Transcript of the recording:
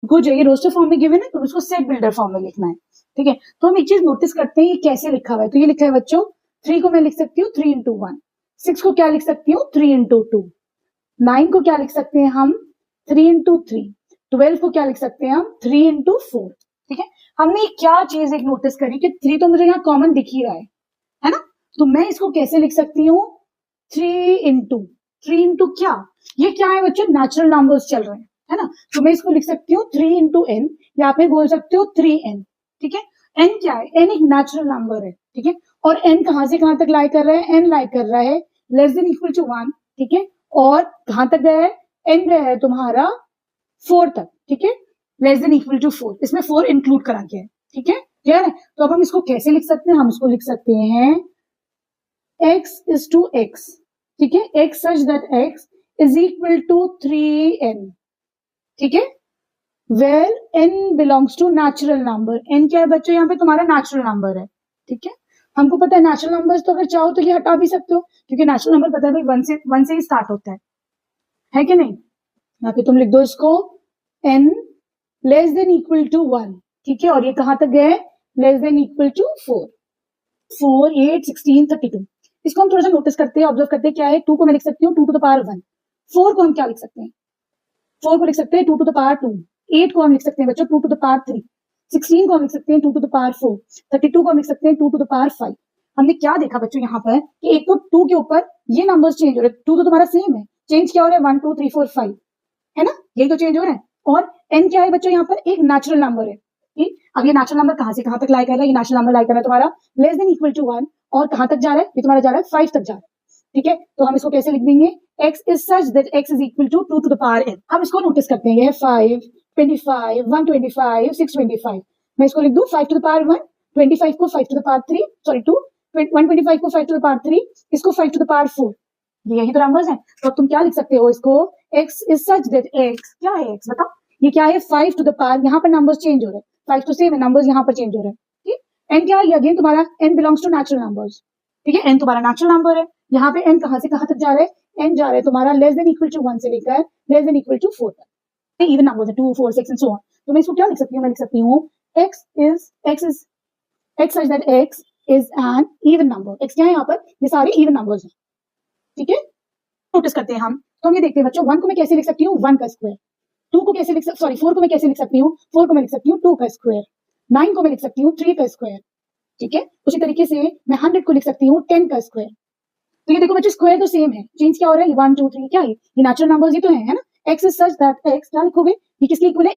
को जो ये रोस्टर फॉर्म में गिवन है तो उसको सेट बिल्डर फॉर्म में लिखना है, ठीक है। तो हम एक चीज नोटिस करते हैं ये कैसे लिखा हुआ है। तो ये लिखा है बच्चों 3 को मैं लिख सकती हूँ 3 into 1, 6 को क्या लिख सकती हूँ 3 into 2, 9 को क्या लिख सकते हैं हम 3 into 3, 12 को क्या लिख सकते हैं हम 3 into 4, ठीक है। हमने क्या चीज एक नोटिस करी कि 3 तो मुझे यहाँ कॉमन दिख ही रहा है ना। तो मैं इसको कैसे लिख सकती हूँ 3 into क्या, ये क्या है बच्चों नेचुरल नंबर्स चल रहे हैं, है ना। तो मैं इसको लिख सकती हूँ 3 into n, या आप बोल सकते हो 3n, ठीक है। n क्या है, n एक नेचुरल नंबर है, ठीक है। और n कहां से कहां तक लाई कर रहा है, n लाई कर रहा है लेस देन इक्वल टू 1, ठीक है। और कहां तक गया है, n गया है तुम्हारा 4 तक, ठीक है, लेस देन इक्वल टू 4, इसमें 4 इंक्लूड करा गया है, ठीक है, क्लियर है। तो अब हम इसको कैसे लिख सकते हैं, हम इसको लिख सकते हैं x is to x, ठीक है, x such that x is equal to 3n, ठीक है, where n belongs to natural number, n क्या है बच्चों यहाँ पे तुम्हारा नेचुरल नंबर है, ठीक है। हमको पता है नेचुरल नंबर्स तो अगर चाहो तो ये हटा भी सकते हो, क्योंकि नेचुरल नंबर पता है भाई 1 से ही स्टार्ट होता है कि नहीं। यहाँ पे तुम लिख दो इसको n less than equal to 1, ठीक है, और ये कहां तक गया है लेस देन इक्वल टू 4, 4, 8, 16, 32। इसको हम थोड़ा सा नोटिस करते हैं, ऑब्जर्व करते हैं क्या है। 2 को मैं लिख सकती हूँ 2 to the power 1, 4 को हम क्या लिख सकते हैं, 4 को लिख सकते हैं 2 to the power 2, 8 को हम लिख सकते हैं बच्चों 2 to the power 3, 16 को हम लिख सकते हैं 2 to the power 4, 32 को हम लिख सकते हैं 2 to the power 5। हमने क्या देखा बच्चों यहाँ पर कि एक तो 2 के ऊपर ये नंबर्स चेंज हो रहे हैं, 2 तो तुम्हारा सेम है, चेंज क्या हो रहा है 1, 2, 3, 4, 5, है ना, यही तो चेंज हो रहा है। और n क्या है बच्चों यहाँ पर एक नेचुरल नंबर है, ठीक। अब ये नेचुरल नंबर कहां से कहां तक लाई कर रहा है, ये नेचुरल नंबर लाई कर रहा है तुम्हारा लेस देन इक्वल टू 1, और कहां तक जा रहा है, ये तुम्हारा जा रहा है 5 तक जा रहा है, ठीक है। तो हम इसको कैसे लिख देंगे, x is such that x is equal to 2 to the power n। हम इसको नोटिस करते हैं 5, 25, 125, 625। मैं इसको लिख दूं 5 to the power 1, 25 को 5 to the power 3, सॉरी 2, 125 को 5 to the power 3, इसको 5 to the power 4, यही तो नंबर्स हैं। तो तुम क्या लिख सकते हो इसको, x is such that x क्या है, x बताओ, ये क्या है 5 to the power, यहाँ पर नंबर्स चेंज हो रहे हैं, 5 तो सेम है, नंबर्स यहाँ पर चेंज हो रहे हैं, ठीक। n क्या है, अगेन तुम्हारा n belongs to natural numbers, ठीक है, n तुम्हारा नेचुरल नंबर है। यहाँ पे n कहां से कहां तक जा रहा है, n जा रहा है तुम्हारा लेस देन इक्वल टू 1 से लेकर लेस देन इक्वल टू 4 तक, इवन नंबर्स है 2, 4, 6 एंड सो ऑन। तो मैं इसको क्या लिख सकती हूँ, मैं लिख सकती हूँ x such that x is an even number, x क्या है यहाँ पर, ये सारे इवन नंबर्स हैं, ठीक है। नोटिस करते हैं हम, तो हम ये देखते हैं बच्चों 1 को मैं कैसे लिख सकती हूँ 1 का स्क्वायर, 2 को कैसे लिख सकती, सॉरी 4 को मैं कैसे लिख सकती हूँ, 4 को मैं लिख सकती हूँ 2 का स्क्वायर, 9 को मैं लिख सकती हूँ 3 का स्क्वायर, ठीक है। उसी तरीके से मैं 100 को लिख सकती हूँ 10 का स्क्वायर। तो ये देखो बच्चों स्क्वायर तो सेम है, चेंज क्या हो रहा है 1, 2, 3, क्या है ये नेचुरल नंबर्स ही तो है ना। x is such that x क्या लिखोगे, ये किसके इक्वल है